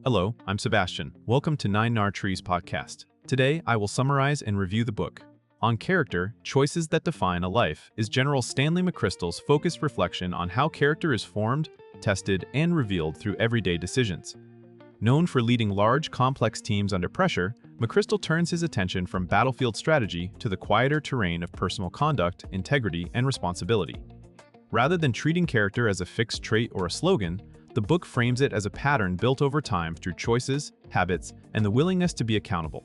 Hello, I'm Sebastian. Welcome to Nine Nar Trees podcast. Today, I will summarize and review the book. On Character, Choices That Define a Life is General Stanley McChrystal's focused reflection on how character is formed, tested, and revealed through everyday decisions. Known for leading large, complex teams under pressure, McChrystal turns his attention from battlefield strategy to the quieter terrain of personal conduct, integrity, and responsibility. Rather than treating character as a fixed trait or a slogan, the book frames it as a pattern built over time through choices, habits, and the willingness to be accountable.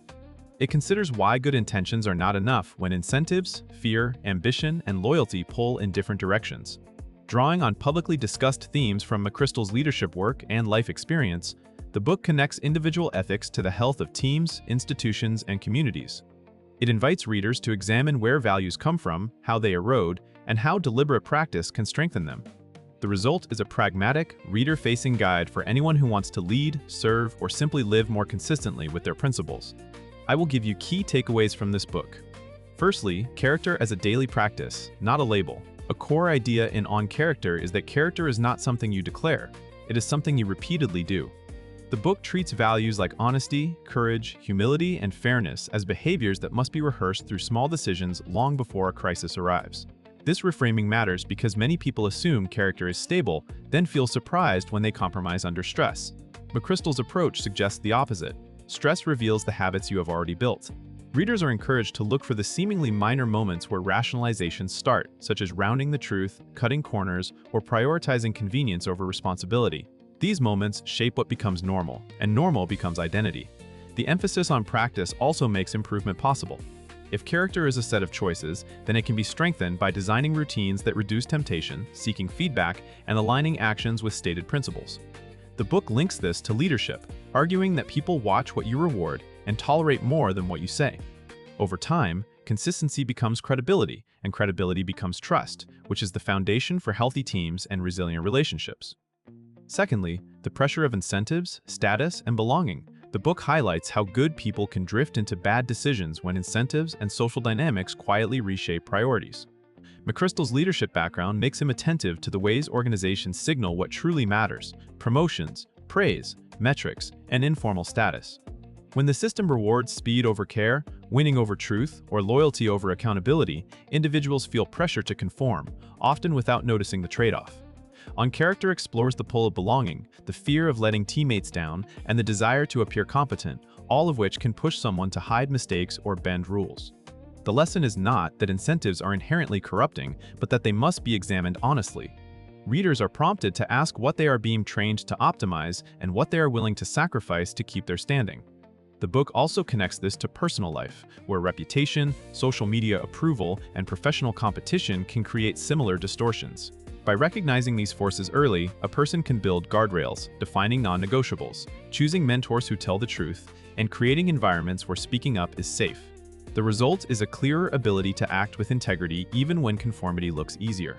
It considers why good intentions are not enough when incentives, fear, ambition, and loyalty pull in different directions. Drawing on publicly discussed themes from McChrystal's leadership work and life experience, the book connects individual ethics to the health of teams, institutions, and communities. It invites readers to examine where values come from, how they erode, and how deliberate practice can strengthen them. The result is a pragmatic, reader-facing guide for anyone who wants to lead, serve, or simply live more consistently with their principles. I will give you key takeaways from this book. Firstly, character as a daily practice, not a label. A core idea in On Character is that character is not something you declare, it is something you repeatedly do. The book treats values like honesty, courage, humility, and fairness as behaviors that must be rehearsed through small decisions long before a crisis arrives. This reframing matters because many people assume character is stable, then feel surprised when they compromise under stress. McChrystal's approach suggests the opposite. Stress reveals the habits you have already built. Readers are encouraged to look for the seemingly minor moments where rationalizations start, such as rounding the truth, cutting corners, or prioritizing convenience over responsibility. These moments shape what becomes normal, and normal becomes identity. The emphasis on practice also makes improvement possible. If character is a set of choices, then it can be strengthened by designing routines that reduce temptation, seeking feedback, and aligning actions with stated principles. The book links this to leadership, arguing that people watch what you reward and tolerate more than what you say. Over time, consistency becomes credibility, and credibility becomes trust, which is the foundation for healthy teams and resilient relationships. Secondly, the pressure of incentives, status, and belonging. The book highlights how good people can drift into bad decisions when incentives and social dynamics quietly reshape priorities. McChrystal's leadership background makes him attentive to the ways organizations signal what truly matters: promotions, praise, metrics, and informal status. When the system rewards speed over care, winning over truth, or loyalty over accountability, individuals feel pressure to conform, often without noticing the trade-off. On Character explores the pull of belonging, the fear of letting teammates down, and the desire to appear competent, all of which can push someone to hide mistakes or bend rules. The lesson is not that incentives are inherently corrupting, but that they must be examined honestly. Readers are prompted to ask what they are being trained to optimize and what they are willing to sacrifice to keep their standing. The book also connects this to personal life, where reputation, social media approval, and professional competition can create similar distortions. By recognizing these forces early, a person can build guardrails, defining non-negotiables, choosing mentors who tell the truth, and creating environments where speaking up is safe. The result is a clearer ability to act with integrity even when conformity looks easier.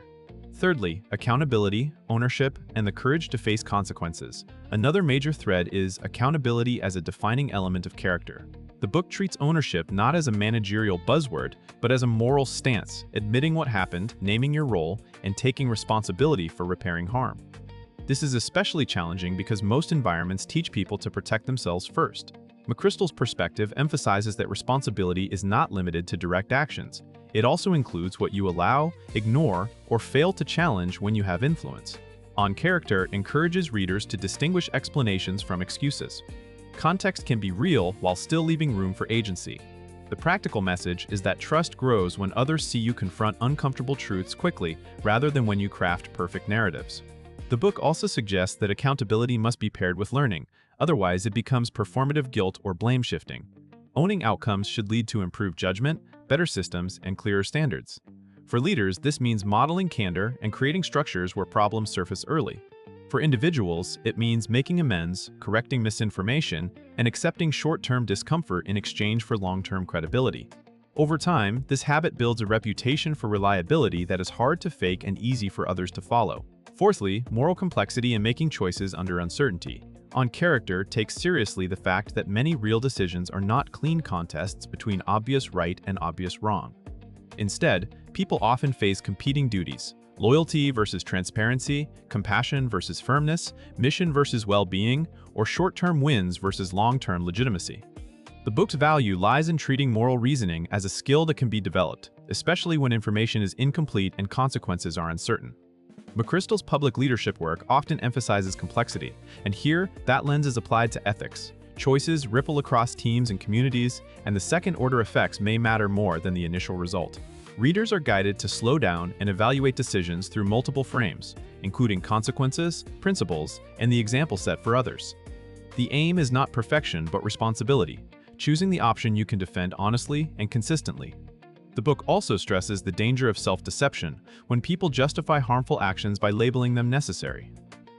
Thirdly, accountability, ownership, and the courage to face consequences. Another major thread is accountability as a defining element of character. The book treats ownership not as a managerial buzzword, but as a moral stance, admitting what happened, naming your role, and taking responsibility for repairing harm. This is especially challenging because most environments teach people to protect themselves first. McChrystal's perspective emphasizes that responsibility is not limited to direct actions. It also includes what you allow, ignore, or fail to challenge when you have influence. On Character encourages readers to distinguish explanations from excuses. Context can be real while still leaving room for agency. The practical message is that trust grows when others see you confront uncomfortable truths quickly, rather than when you craft perfect narratives. The book also suggests that accountability must be paired with learning, otherwise it becomes performative guilt or blame shifting. Owning outcomes should lead to improved judgment, better systems, and clearer standards. For leaders, this means modeling candor and creating structures where problems surface early. For individuals, it means making amends, correcting misinformation, and accepting short-term discomfort in exchange for long-term credibility. Over time, this habit builds a reputation for reliability that is hard to fake and easy for others to follow. Fourthly, moral complexity in making choices under uncertainty. On Character takes seriously the fact that many real decisions are not clean contests between obvious right and obvious wrong. Instead, people often face competing duties, Loyalty versus transparency, compassion versus firmness, mission versus well-being, or short-term wins versus long-term legitimacy. The book's value lies in treating moral reasoning as a skill that can be developed, especially when information is incomplete and consequences are uncertain. McChrystal's public leadership work often emphasizes complexity, and here, that lens is applied to ethics. Choices ripple across teams and communities, and the second-order effects may matter more than the initial result. Readers are guided to slow down and evaluate decisions through multiple frames, including consequences, principles, and the example set for others. The aim is not perfection but responsibility, choosing the option you can defend honestly and consistently. The book also stresses the danger of self-deception when people justify harmful actions by labeling them necessary.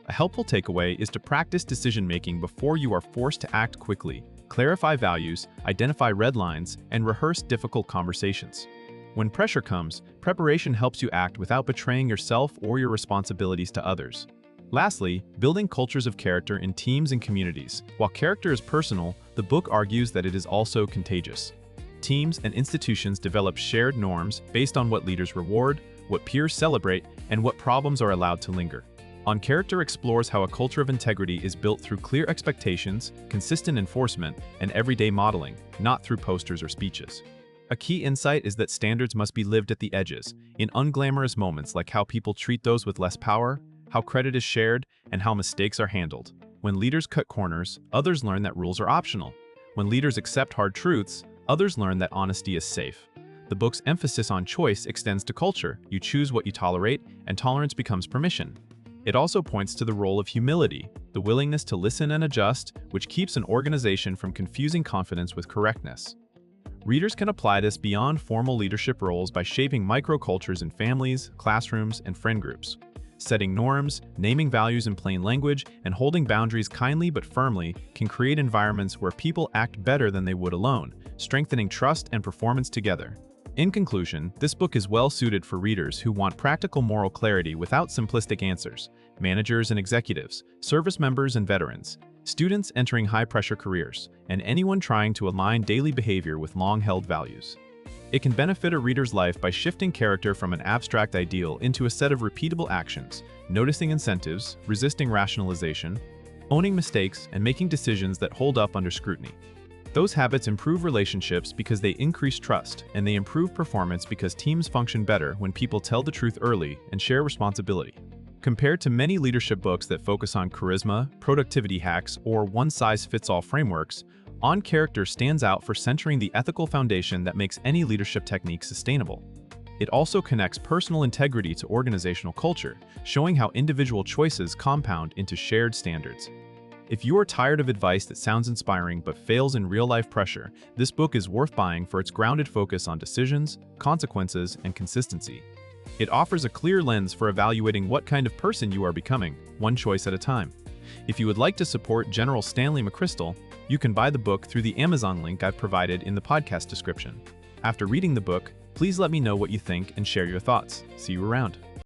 A helpful takeaway is to practice decision-making before you are forced to act quickly, clarify values, identify red lines, and rehearse difficult conversations. When pressure comes, preparation helps you act without betraying yourself or your responsibilities to others. Lastly, building cultures of character in teams and communities. While character is personal, the book argues that it is also contagious. Teams and institutions develop shared norms based on what leaders reward, what peers celebrate, and what problems are allowed to linger. On Character explores how a culture of integrity is built through clear expectations, consistent enforcement, and everyday modeling, not through posters or speeches. A key insight is that standards must be lived at the edges, in unglamorous moments like how people treat those with less power, how credit is shared, and how mistakes are handled. When leaders cut corners, others learn that rules are optional. When leaders accept hard truths, others learn that honesty is safe. The book's emphasis on choice extends to culture. You choose what you tolerate, and tolerance becomes permission. It also points to the role of humility, the willingness to listen and adjust, which keeps an organization from confusing confidence with correctness. Readers can apply this beyond formal leadership roles by shaping microcultures in families, classrooms, and friend groups. Setting norms, naming values in plain language, and holding boundaries kindly but firmly can create environments where people act better than they would alone, strengthening trust and performance together. In conclusion, this book is well suited for readers who want practical moral clarity without simplistic answers. Managers and executives, service members and veterans, students entering high-pressure careers, and anyone trying to align daily behavior with long-held values. It can benefit a reader's life by shifting character from an abstract ideal into a set of repeatable actions, noticing incentives, resisting rationalization, owning mistakes, and making decisions that hold up under scrutiny. Those habits improve relationships because they increase trust, and they improve performance because teams function better when people tell the truth early and share responsibility. Compared to many leadership books that focus on charisma, productivity hacks, or one-size-fits-all frameworks, On Character stands out for centering the ethical foundation that makes any leadership technique sustainable. It also connects personal integrity to organizational culture, showing how individual choices compound into shared standards. If you are tired of advice that sounds inspiring but fails in real-life pressure, this book is worth buying for its grounded focus on decisions, consequences, and consistency. It offers a clear lens for evaluating what kind of person you are becoming, one choice at a time. If you would like to support General Stanley McChrystal, you can buy the book through the Amazon link I've provided in the podcast description. After reading the book, please let me know what you think and share your thoughts. See you around.